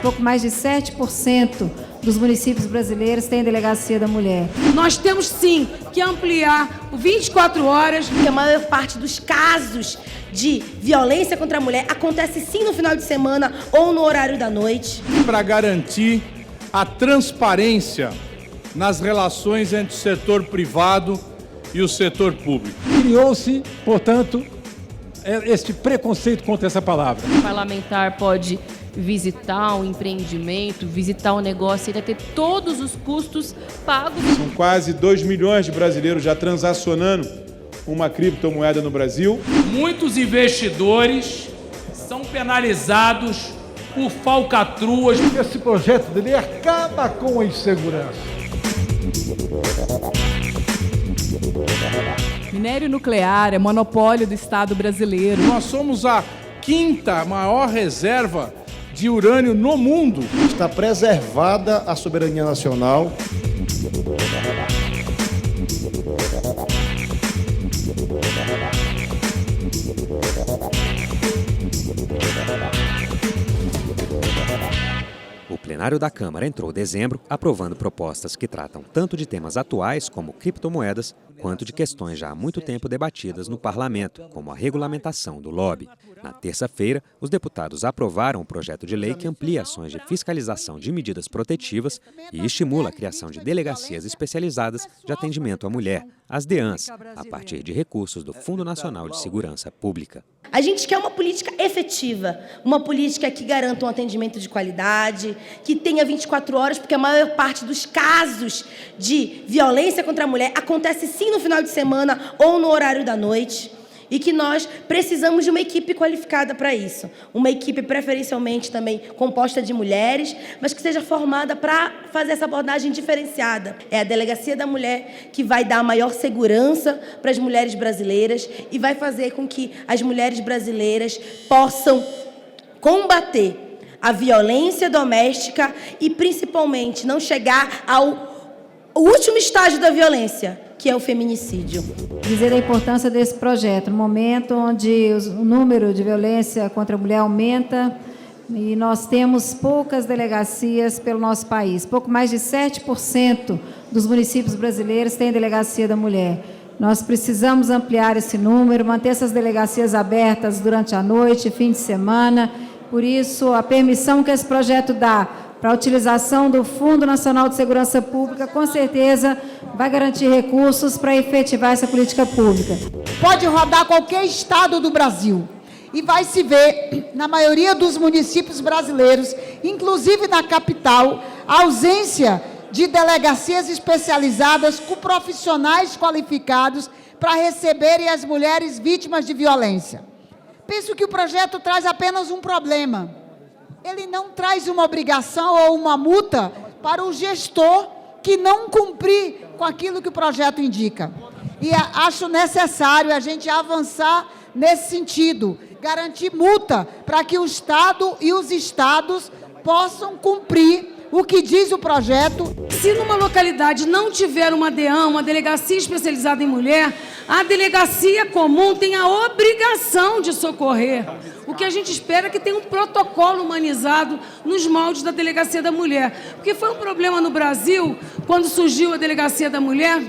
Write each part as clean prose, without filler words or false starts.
Pouco mais de 7% dos municípios brasileiros têm delegacia da mulher. Nós temos sim que ampliar o 24 horas. Porque a maior parte dos casos de violência contra a mulher acontece sim no final de semana ou no horário da noite. Para garantir a transparência nas relações entre o setor privado e o setor público. Criou-se, portanto, este preconceito contra essa palavra. O parlamentar pode visitar um empreendimento, visitar um negócio, ele vai ter todos os custos pagos. São quase 2 milhões de brasileiros já transacionando uma criptomoeda no Brasil. Muitos investidores são penalizados por falcatruas. Esse projeto de lei acaba com a insegurança. Minério nuclear é monopólio do Estado brasileiro. Nós somos a 5ª maior reserva de urânio no mundo. Está preservada a soberania nacional. O plenário da Câmara entrou em dezembro aprovando propostas que tratam tanto de temas atuais, como criptomoedas, quanto de questões já há muito tempo debatidas no parlamento, como a regulamentação do lobby. Na terça-feira, os deputados aprovaram um projeto de lei que amplia ações de fiscalização de medidas protetivas e estimula a criação de delegacias especializadas de atendimento à mulher, as DEANs, a partir de recursos do Fundo Nacional de Segurança Pública. A gente quer uma política efetiva, uma política que garanta um atendimento de qualidade, que tenha 24 horas, porque a maior parte dos casos de violência contra a mulher acontece sim no final de semana ou no horário da noite. E que nós precisamos de uma equipe qualificada para isso. Uma equipe preferencialmente também composta de mulheres, mas que seja formada para fazer essa abordagem diferenciada. É a Delegacia da Mulher que vai dar maior segurança para as mulheres brasileiras e vai fazer com que as mulheres brasileiras possam combater a violência doméstica e, principalmente, não chegar ao último estágio da violência, que é o feminicídio. Dizer a importância desse projeto, no momento onde o número de violência contra a mulher aumenta e nós temos poucas delegacias pelo nosso país. Pouco mais de 7% dos municípios brasileiros têm delegacia da mulher. Nós precisamos ampliar esse número, manter essas delegacias abertas durante a noite, fim de semana. Por isso, a permissão que esse projeto dá para a utilização do Fundo Nacional de Segurança Pública, com certeza, vai garantir recursos para efetivar essa política pública. Pode rodar qualquer estado do Brasil e vai se ver, na maioria dos municípios brasileiros, inclusive na capital, a ausência de delegacias especializadas com profissionais qualificados para receberem as mulheres vítimas de violência. Penso que o projeto traz apenas um problema. Ele não traz uma obrigação ou uma multa para o gestor que não cumprir com aquilo que o projeto indica. E acho necessário a gente avançar nesse sentido, garantir multa para que o Estado e os estados possam cumprir o que diz o projeto. Se numa localidade não tiver uma DEAN, uma delegacia especializada em mulher, a delegacia comum tem a obrigação de socorrer. O que a gente espera é que tenha um protocolo humanizado nos moldes da Delegacia da Mulher. Porque foi um problema no Brasil, quando surgiu a Delegacia da Mulher,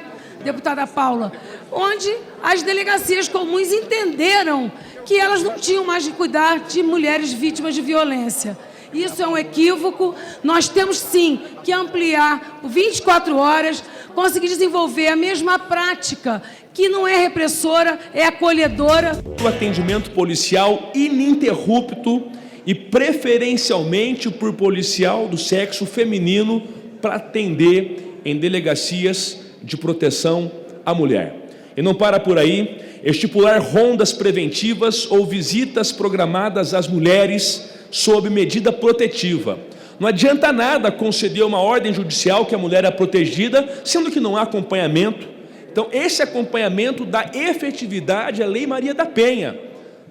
deputada Paula, onde as delegacias comuns entenderam que elas não tinham mais de cuidar de mulheres vítimas de violência. Isso é um equívoco. Nós temos, sim, que ampliar o 24 horas, conseguir desenvolver a mesma prática, que não é repressora, é acolhedora. O atendimento policial ininterrupto e preferencialmente por policial do sexo feminino para atender em delegacias de proteção à mulher. E não para por aí, estipular rondas preventivas ou visitas programadas às mulheres sob medida protetiva. Não adianta nada conceder uma ordem judicial que a mulher é protegida, sendo que não há acompanhamento. Então, esse acompanhamento dá efetividade à Lei Maria da Penha.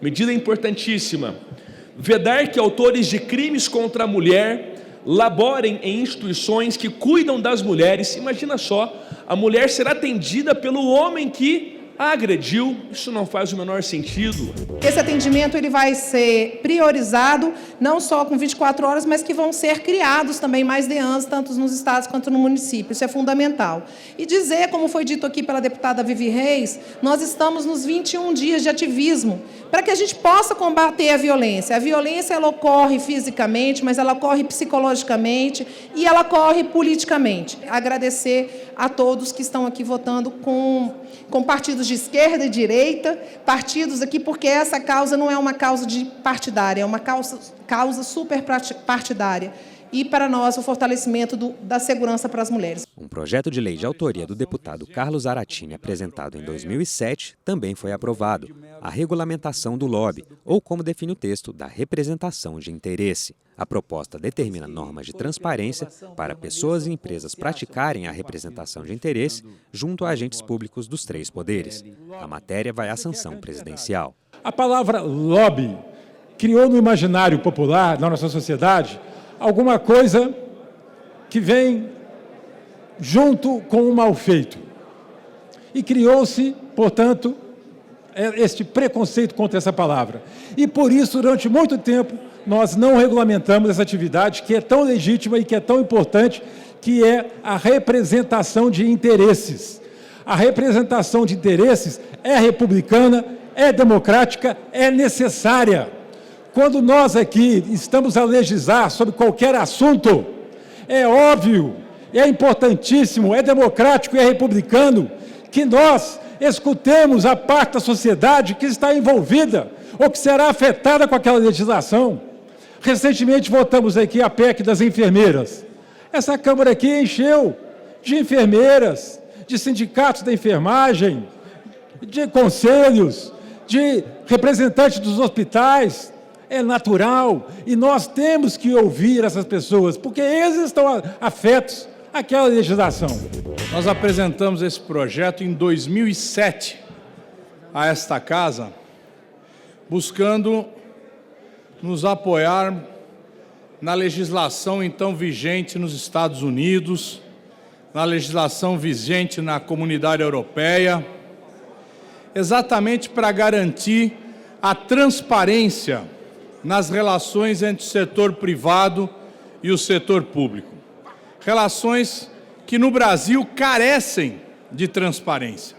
Medida importantíssima. Vedar que autores de crimes contra a mulher laborem em instituições que cuidam das mulheres. Imagina só, a mulher será atendida pelo homem que a agrediu. Isso não faz o menor sentido. Esse atendimento ele vai ser priorizado, não só com 24 horas, mas que vão ser criados também mais DEANs, tanto nos estados quanto no município. Isso é fundamental. E dizer, como foi dito aqui pela deputada Vivi Reis, nós estamos nos 21 dias de ativismo, para que a gente possa combater a violência. A violência ela ocorre fisicamente, mas ela ocorre psicologicamente e ela ocorre politicamente. Agradecer a todos que estão aqui votando com partidos de esquerda e direita, partidos aqui, porque essa causa não é uma causa partidária, é uma causa super partidária. E, para nós, o fortalecimento da segurança para as mulheres. Um projeto de lei de autoria do deputado Carlos Zaratini, apresentado em 2007, também foi aprovado. A regulamentação do lobby, ou como define o texto, da representação de interesse. A proposta determina normas de transparência para pessoas e empresas praticarem a representação de interesse junto a agentes públicos dos 3 poderes. A matéria vai à sanção presidencial. A palavra lobby criou no imaginário popular, na nossa sociedade, alguma coisa que vem junto com o mal feito. E criou-se, portanto, este preconceito contra essa palavra. E por isso, durante muito tempo, nós não regulamentamos essa atividade que é tão legítima e que é tão importante, que é a representação de interesses. A representação de interesses é republicana, é democrática, é necessária. Quando nós aqui estamos a legislar sobre qualquer assunto, é óbvio, é importantíssimo, é democrático e é republicano que nós escutemos a parte da sociedade que está envolvida ou que será afetada com aquela legislação. Recentemente votamos aqui a PEC das enfermeiras. Essa Câmara aqui encheu de enfermeiras, de sindicatos da enfermagem, de conselhos, de representantes dos hospitais. É natural e nós temos que ouvir essas pessoas, porque eles estão afetos àquela legislação. Nós apresentamos esse projeto em 2007 a esta casa, buscando nos apoiar na legislação então vigente nos Estados Unidos, na legislação vigente na Comunidade Europeia, exatamente para garantir a transparência nas relações entre o setor privado e o setor público. Relações que no Brasil carecem de transparência.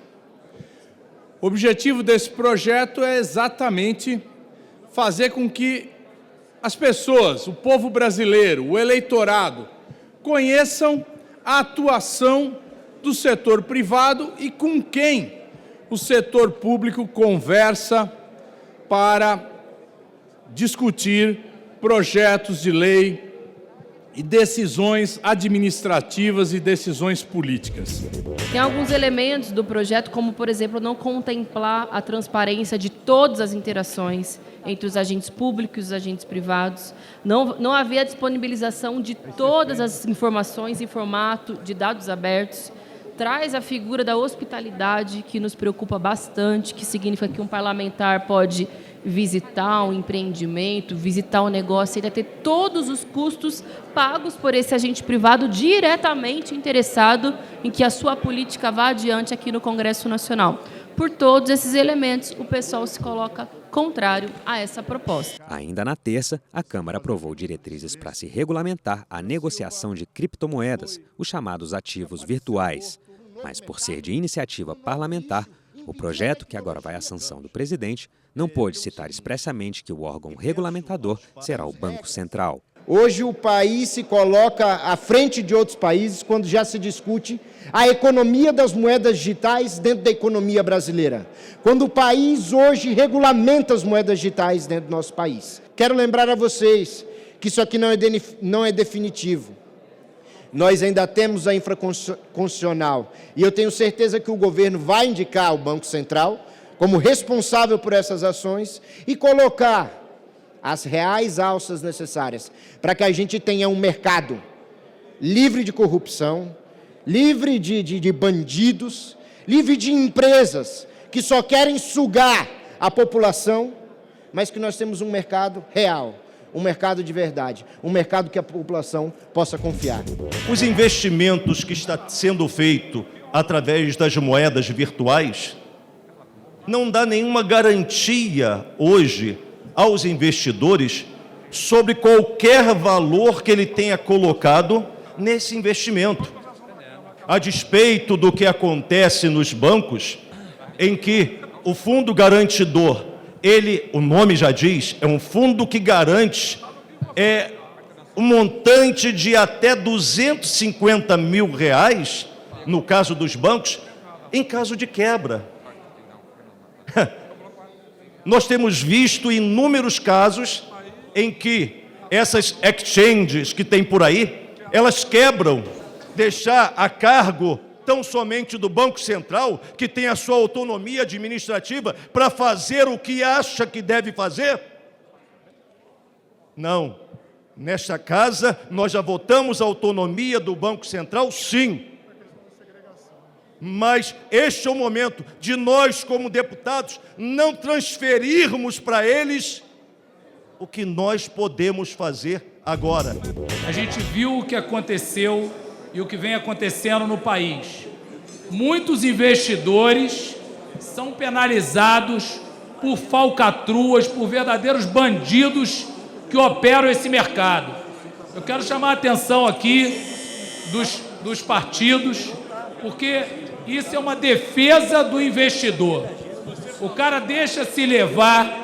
O objetivo desse projeto é exatamente fazer com que as pessoas, o povo brasileiro, o eleitorado, conheçam a atuação do setor privado e com quem o setor público conversa para discutir projetos de lei e decisões administrativas e decisões políticas. Tem alguns elementos do projeto, como, por exemplo, não contemplar a transparência de todas as interações entre os agentes públicos e os agentes privados, não haver a disponibilização de todas as informações em formato de dados abertos, traz a figura da hospitalidade, que nos preocupa bastante, que significa que um parlamentar pode visitar um empreendimento, visitar um negócio, ele vai ter todos os custos pagos por esse agente privado diretamente interessado em que a sua política vá adiante aqui no Congresso Nacional. Por todos esses elementos, o pessoal se coloca contrário a essa proposta. Ainda na terça, a Câmara aprovou diretrizes para se regulamentar a negociação de criptomoedas, os chamados ativos virtuais. Mas por ser de iniciativa parlamentar, o projeto, que agora vai à sanção do presidente, não pôde citar expressamente que o órgão regulamentador será o Banco Central. Hoje o país se coloca à frente de outros países quando já se discute a economia das moedas digitais dentro da economia brasileira. Quando o país hoje regulamenta as moedas digitais dentro do nosso país. Quero lembrar a vocês que isso aqui não é definitivo. Nós ainda temos a infraconstitucional e eu tenho certeza que o governo vai indicar o Banco Central como responsável por essas ações e colocar as reais alças necessárias para que a gente tenha um mercado livre de corrupção, livre de bandidos, livre de empresas que só querem sugar a população, mas que nós temos um mercado real, um mercado de verdade, um mercado que a população possa confiar. Os investimentos que está sendo feito através das moedas virtuais não dá nenhuma garantia hoje aos investidores sobre qualquer valor que ele tenha colocado nesse investimento. A despeito do que acontece nos bancos, em que o fundo garantidor, o nome já diz, é um fundo que garante um montante de até R$250 mil, no caso dos bancos, em caso de quebra. Nós temos visto inúmeros casos em que essas exchanges que tem por aí, elas quebram, deixar a cargo tão somente do Banco Central, que tem a sua autonomia administrativa para fazer o que acha que deve fazer? Não. Nesta casa, nós já votamos a autonomia do Banco Central, sim. Mas este é o momento de nós, como deputados, não transferirmos para eles o que nós podemos fazer agora. A gente viu o que aconteceu e o que vem acontecendo no país. Muitos investidores são penalizados por falcatruas, por verdadeiros bandidos que operam esse mercado. Eu quero chamar a atenção aqui dos partidos, porque isso é uma defesa do investidor. O cara deixa se levar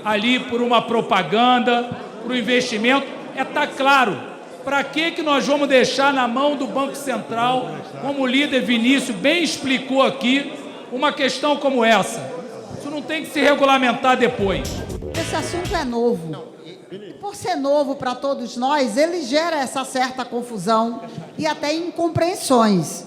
ali por uma propaganda, por um investimento. Tá claro. Para que nós vamos deixar na mão do Banco Central, como o líder Vinícius bem explicou aqui, uma questão como essa? Isso não tem que se regulamentar depois. Esse assunto é novo. Por ser novo para todos nós, ele gera essa certa confusão e até incompreensões.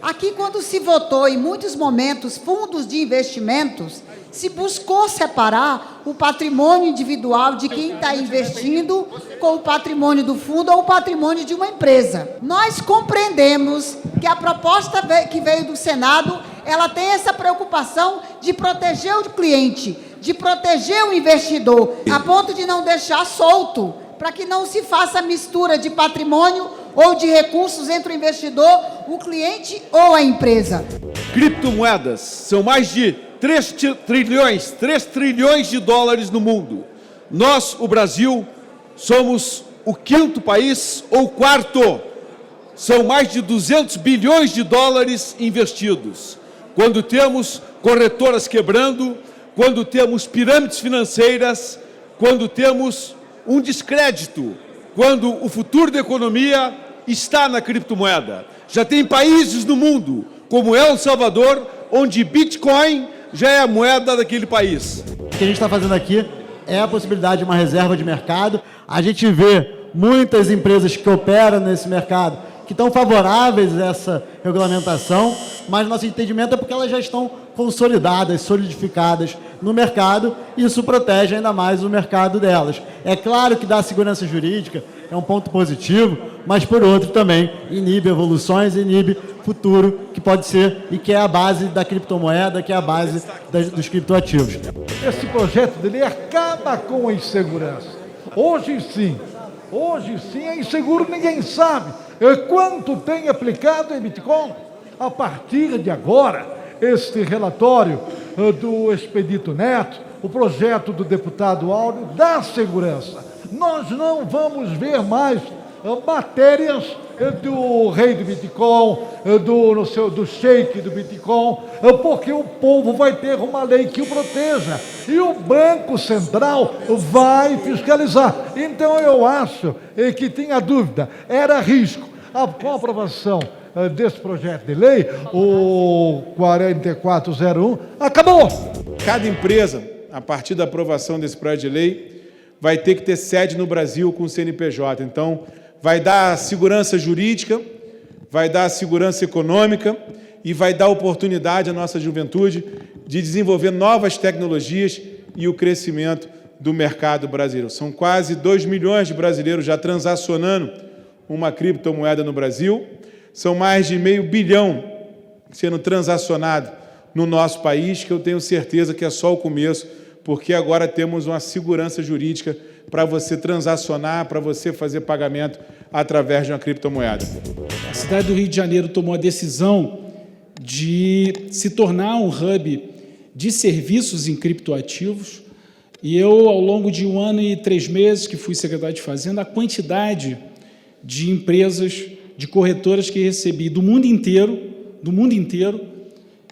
Aqui, quando se votou, em muitos momentos, fundos de investimentos, se buscou separar o patrimônio individual de quem está investindo com o patrimônio do fundo ou o patrimônio de uma empresa. Nós compreendemos que a proposta que veio do Senado, ela tem essa preocupação de proteger o cliente, de proteger o investidor, a ponto de não deixar solto, para que não se faça mistura de patrimônio ou de recursos entre o investidor, o cliente ou a empresa. Criptomoedas são mais de 3 trilhões de dólares no mundo. Nós, o Brasil, somos o 5º país ou 4º. São mais de 200 bilhões de dólares investidos. Quando temos corretoras quebrando, quando temos pirâmides financeiras, quando temos um descrédito, quando o futuro da economia está na criptomoeda. Já tem países no mundo, como El Salvador, onde Bitcoin já é a moeda daquele país. O que a gente está fazendo aqui é a possibilidade de uma reserva de mercado. A gente vê muitas empresas que operam nesse mercado que estão favoráveis a essa regulamentação, mas nosso entendimento é porque elas já estão consolidadas, solidificadas no mercado, e isso protege ainda mais o mercado delas. É claro que dá segurança jurídica, é um ponto positivo, mas, por outro, também inibe evoluções, inibe futuro, que pode ser e que é a base da criptomoeda, que é a base dos criptoativos. Esse projeto de lei acaba com a insegurança. Hoje sim é inseguro, ninguém sabe quanto tem aplicado em Bitcoin. A partir de agora, este relatório do Expedito Neto, o projeto do deputado Áureo, dá segurança. Nós não vamos ver mais matérias do rei do Bitcoin, do sheik do Bitcoin, porque o povo vai ter uma lei que o proteja e o Banco Central vai fiscalizar. Então eu acho que tinha dúvida, era risco. Com a aprovação desse projeto de lei, o 4401, acabou. Cada empresa, a partir da aprovação desse projeto de lei, vai ter que ter sede no Brasil com o CNPJ. Então, vai dar segurança jurídica, vai dar segurança econômica e vai dar oportunidade à nossa juventude de desenvolver novas tecnologias e o crescimento do mercado brasileiro. São quase 2 milhões de brasileiros já transacionando uma criptomoeda no Brasil. São mais de R$500 bilhão sendo transacionado no nosso país, que eu tenho certeza que é só o começo, porque agora temos uma segurança jurídica para você transacionar, para você fazer pagamento através de uma criptomoeda. A cidade do Rio de Janeiro tomou a decisão de se tornar um hub de serviços em criptoativos, e eu, ao longo de 1 ano e 3 meses que fui secretário de Fazenda, a quantidade de empresas, de corretoras que recebi do mundo inteiro,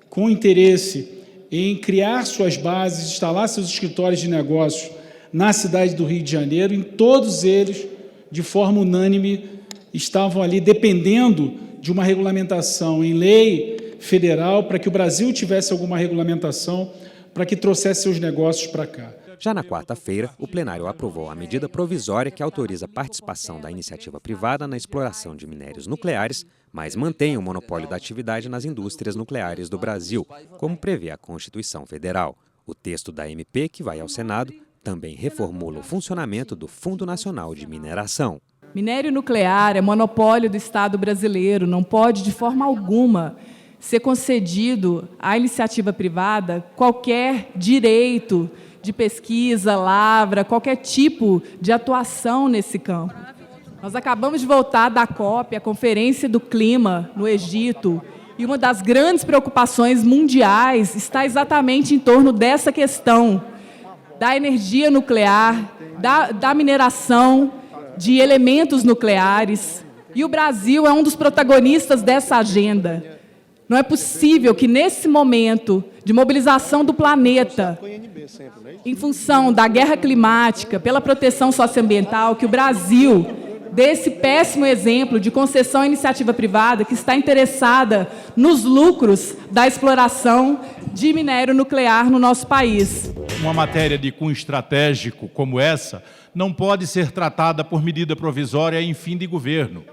com interesse em criar suas bases, instalar seus escritórios de negócios na cidade do Rio de Janeiro, em todos eles, de forma unânime, estavam ali dependendo de uma regulamentação em lei federal, para que o Brasil tivesse alguma regulamentação, para que trouxesse seus negócios para cá. Já na quarta-feira, o plenário aprovou a medida provisória que autoriza a participação da iniciativa privada na exploração de minérios nucleares, mas mantém o monopólio da atividade nas indústrias nucleares do Brasil, como prevê a Constituição Federal. O texto da MP, que vai ao Senado, também reformula o funcionamento do Fundo Nacional de Mineração. Minério nuclear é monopólio do Estado brasileiro, não pode, de forma alguma, ser concedido à iniciativa privada qualquer direito de pesquisa, lavra, qualquer tipo de atuação nesse campo. Nós acabamos de voltar da COP, a Conferência do Clima, no Egito, e uma das grandes preocupações mundiais está exatamente em torno dessa questão da energia nuclear, da mineração de elementos nucleares, e o Brasil é um dos protagonistas dessa agenda. Não é possível que, nesse momento de mobilização do planeta, em função da guerra climática, pela proteção socioambiental, que o Brasil dê esse péssimo exemplo de concessão à iniciativa privada que está interessada nos lucros da exploração de minério nuclear no nosso país. Uma matéria de cunho estratégico como essa não pode ser tratada por medida provisória em fim de governo.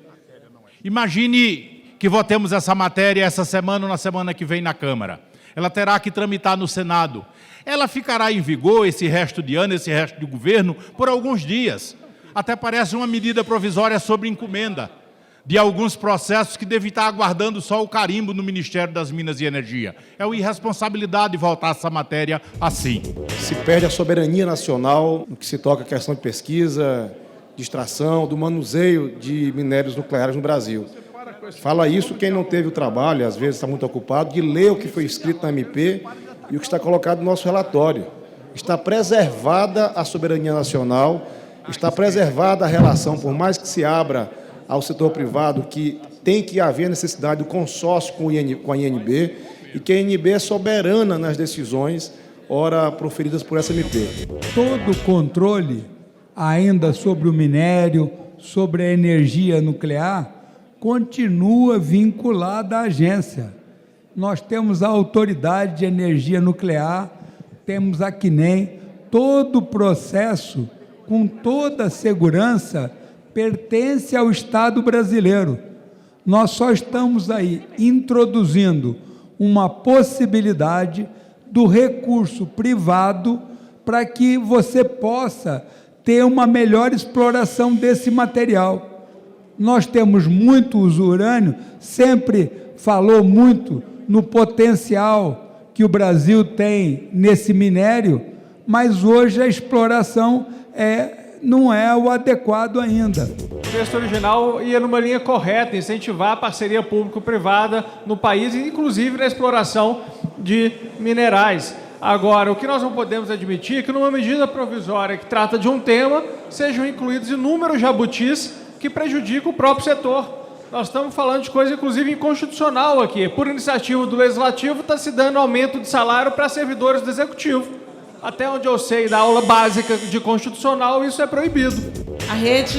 Imagine que votemos essa matéria essa semana ou na semana que vem na Câmara. Ela terá que tramitar no Senado. Ela ficará em vigor esse resto de ano, esse resto de governo, por alguns dias. Até parece uma medida provisória sobre encomenda de alguns processos que devem estar aguardando só o carimbo no Ministério das Minas e Energia. É uma irresponsabilidade votar essa matéria assim. Se perde a soberania nacional no que se toca a questão de pesquisa, de extração, do manuseio de minérios nucleares no Brasil. Fala isso quem não teve o trabalho, às vezes está muito ocupado, de ler o que foi escrito na MP e o que está colocado no nosso relatório. Está preservada a soberania nacional, está preservada a relação, por mais que se abra ao setor privado, que tem que haver necessidade do consórcio com a INB, e que a INB é soberana nas decisões, ora proferidas por essa MP. Todo o controle ainda sobre o minério, sobre a energia nuclear, continua vinculada à agência. Nós temos a Autoridade de Energia Nuclear, temos a CNEM, todo o processo, com toda a segurança, pertence ao Estado brasileiro. Nós só estamos aí introduzindo uma possibilidade do recurso privado para que você possa ter uma melhor exploração desse material. Nós temos muito uso urânio, sempre falou muito no potencial que o Brasil tem nesse minério, mas hoje a exploração não é o adequado ainda. O texto original ia numa linha correta, incentivar a parceria público-privada no país, inclusive na exploração de minerais. Agora, o que nós não podemos admitir é que numa medida provisória que trata de um tema, sejam incluídos inúmeros jabutis que prejudicam o próprio setor. Nós estamos falando de coisa, inclusive, inconstitucional aqui. Por iniciativa do Legislativo, está se dando aumento de salário para servidores do Executivo. Até onde eu sei, da aula básica de constitucional, isso é proibido. A rede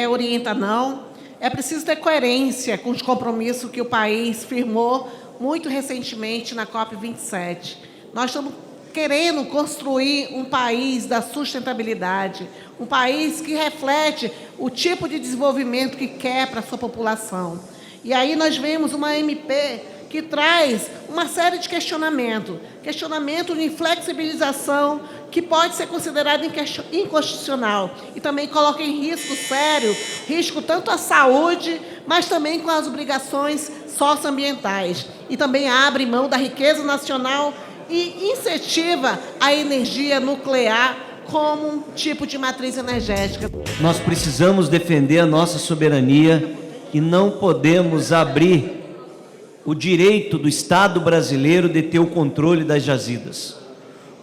orienta não. É preciso ter coerência com os compromissos que o país firmou muito recentemente na COP27. Nós estamos querendo construir um país da sustentabilidade, um país que reflete o tipo de desenvolvimento que quer para a sua população. E aí nós vemos uma MP que traz uma série de questionamentos de inflexibilização que pode ser considerado inconstitucional e também coloca em risco sério, risco tanto à saúde, mas também com as obrigações socioambientais. E também abre mão da riqueza nacional e incentiva a energia nuclear como tipo de matriz energética. Nós precisamos defender a nossa soberania e não podemos abrir o direito do Estado brasileiro de ter o controle das jazidas.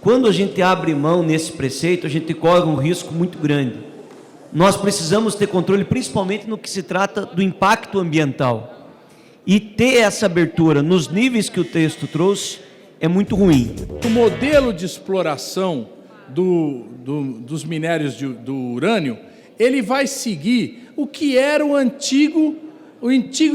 Quando a gente abre mão nesse preceito, a gente corre um risco muito grande. Nós precisamos ter controle, principalmente no que se trata do impacto ambiental. E ter essa abertura nos níveis que o texto trouxe é muito ruim. O modelo de exploração dos minérios do urânio, ele vai seguir o que era o antigo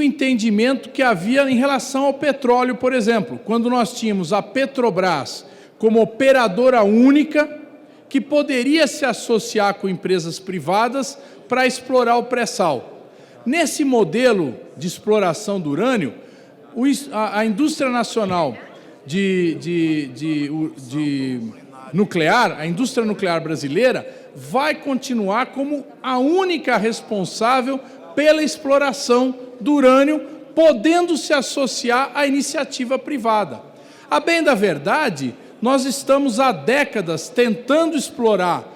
entendimento que havia em relação ao petróleo, por exemplo, quando nós tínhamos a Petrobras como operadora única, que poderia se associar com empresas privadas para explorar o pré-sal. Nesse modelo de exploração do urânio, a indústria nacional nuclear, a indústria nuclear brasileira, vai continuar como a única responsável pela exploração do urânio, podendo se associar à iniciativa privada. A bem da verdade, nós estamos há décadas tentando explorar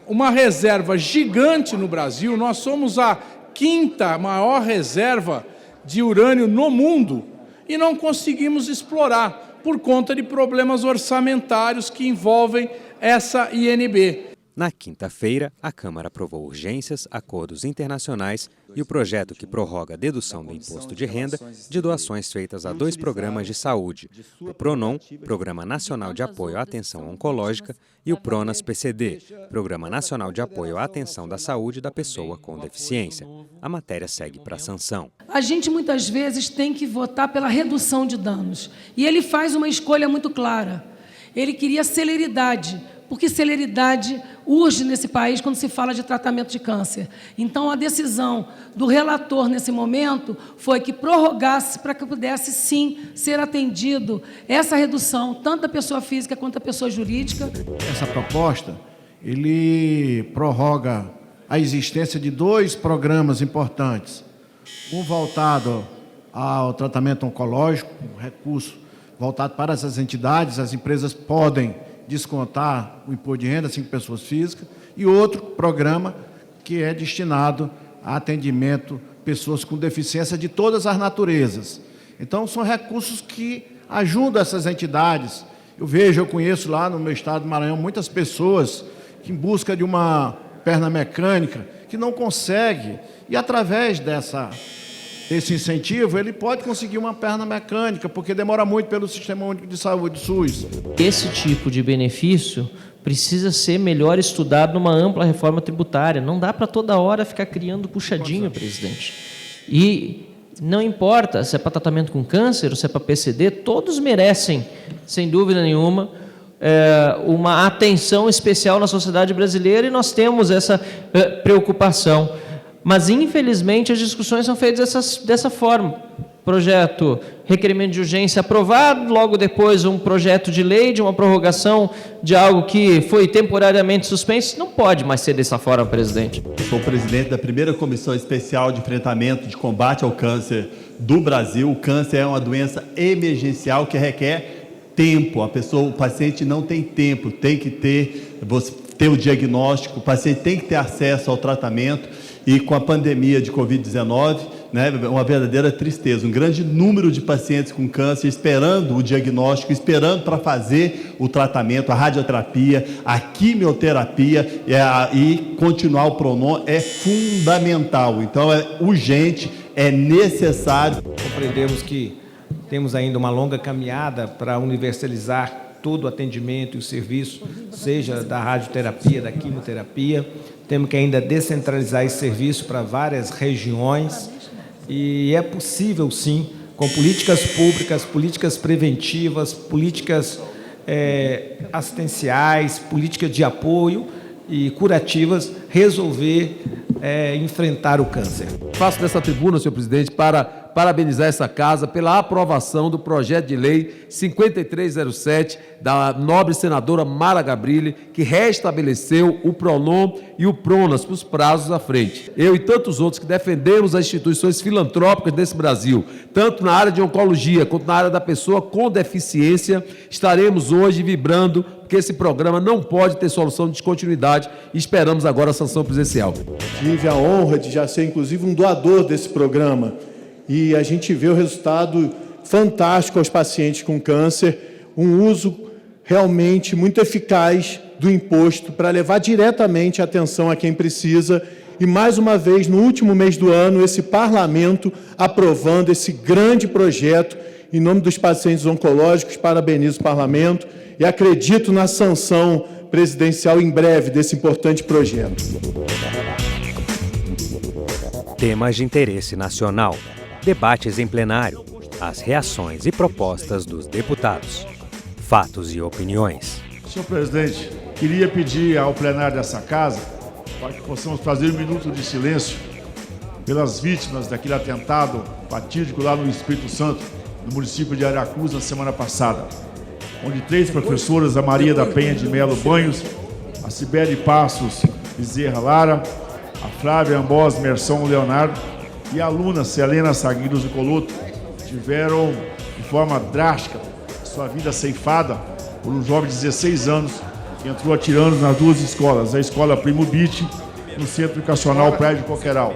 uma reserva gigante no Brasil. Nós somos a 5ª maior reserva de urânio no mundo e não conseguimos explorar por conta de problemas orçamentários que envolvem essa INB. Na quinta-feira, a Câmara aprovou urgências, acordos internacionais e o projeto que prorroga a dedução do imposto de renda de doações feitas a 2 programas de saúde, o PRONON, Programa Nacional de Apoio à Atenção Oncológica, e o PRONAS-PCD, Programa Nacional de Apoio à Atenção da Saúde da Pessoa com Deficiência. A matéria segue para a sanção. A gente muitas vezes tem que votar pela redução de danos. E ele faz uma escolha muito clara. Ele queria celeridade, porque celeridade urge nesse país quando se fala de tratamento de câncer. Então, a decisão do relator, nesse momento, foi que prorrogasse para que pudesse, sim, ser atendido essa redução, tanto da pessoa física quanto da pessoa jurídica. Essa proposta, ele prorroga a existência de 2 programas importantes. Um voltado ao tratamento oncológico, um recurso voltado para essas entidades, as empresas podem descontar o imposto de renda, 5 pessoas físicas, e outro programa que é destinado a atendimento a pessoas com deficiência de todas as naturezas. Então, são recursos que ajudam essas entidades. Eu conheço lá no meu estado do Maranhão muitas pessoas que, em busca de uma perna mecânica, que não consegue, e através desse incentivo, ele pode conseguir uma perna mecânica, porque demora muito pelo Sistema Único de Saúde, SUS. Esse tipo de benefício precisa ser melhor estudado numa ampla reforma tributária. Não dá para toda hora ficar criando puxadinho, presidente. E não importa se é para tratamento com câncer ou se é para PCD, todos merecem, sem dúvida nenhuma, uma atenção especial na sociedade brasileira, e nós temos essa preocupação. Mas, infelizmente, as discussões são feitas dessa forma. Projeto, requerimento de urgência aprovado, logo depois um projeto de lei de uma prorrogação de algo que foi temporariamente suspenso. Não pode mais ser dessa forma, presidente. Sou presidente da primeira Comissão Especial de Enfrentamento de Combate ao Câncer do Brasil. O câncer é uma doença emergencial que requer tempo. O paciente não tem tempo, tem que ter o diagnóstico, o paciente tem que ter acesso ao tratamento. E com a pandemia de Covid-19, né, uma verdadeira tristeza. Um grande número de pacientes com câncer esperando o diagnóstico, esperando para fazer o tratamento, a radioterapia, a quimioterapia e continuar o PRONON é fundamental. Então, é urgente, é necessário. Compreendemos que temos ainda uma longa caminhada para universalizar todo o atendimento e o serviço, seja da radioterapia, da quimioterapia. Temos que ainda descentralizar esse serviço para várias regiões, e é possível, sim, com políticas públicas, políticas preventivas, políticas assistenciais, políticas de apoio e curativas, resolver enfrentar o câncer. Faço dessa tribuna, senhor presidente, para parabenizar essa casa pela aprovação do projeto de lei 5307 da nobre senadora Mara Gabrilli, que restabeleceu o PRONON e o PRONAS para os prazos à frente. Eu e tantos outros que defendemos as instituições filantrópicas desse Brasil, tanto na área de oncologia quanto na área da pessoa com deficiência, estaremos hoje vibrando, porque porque esse programa não pode ter solução de descontinuidade e esperamos agora a sanção presidencial. Tive a honra de já ser, inclusive, um doador desse programa e a gente vê o resultado fantástico aos pacientes com câncer, um uso realmente muito eficaz do imposto para levar diretamente a atenção a quem precisa. E, mais uma vez, no último mês do ano, esse parlamento aprovando esse grande projeto. Em nome dos pacientes oncológicos, parabenizo o parlamento e acredito na sanção presidencial em breve desse importante projeto. Temas de interesse nacional, debates em plenário, as reações e propostas dos deputados, fatos e opiniões. Senhor presidente, queria pedir ao plenário dessa casa para que possamos fazer um minuto de silêncio pelas vítimas daquele atentado fatídico lá no Espírito Santo, no município de Aracruz, na semana passada, onde 3 professoras, a Maria da Penha de Melo Banhos, a Cibele Passos Bezerra Lara, a Flávia Ambos Merson Leonardo e a aluna Selena Saguiros Nicoloto, tiveram, de forma drástica, sua vida ceifada por um jovem de 16 anos que entrou atirando nas 2 escolas, a escola Primo Beach, no Centro Educacional Praia de Coqueiral.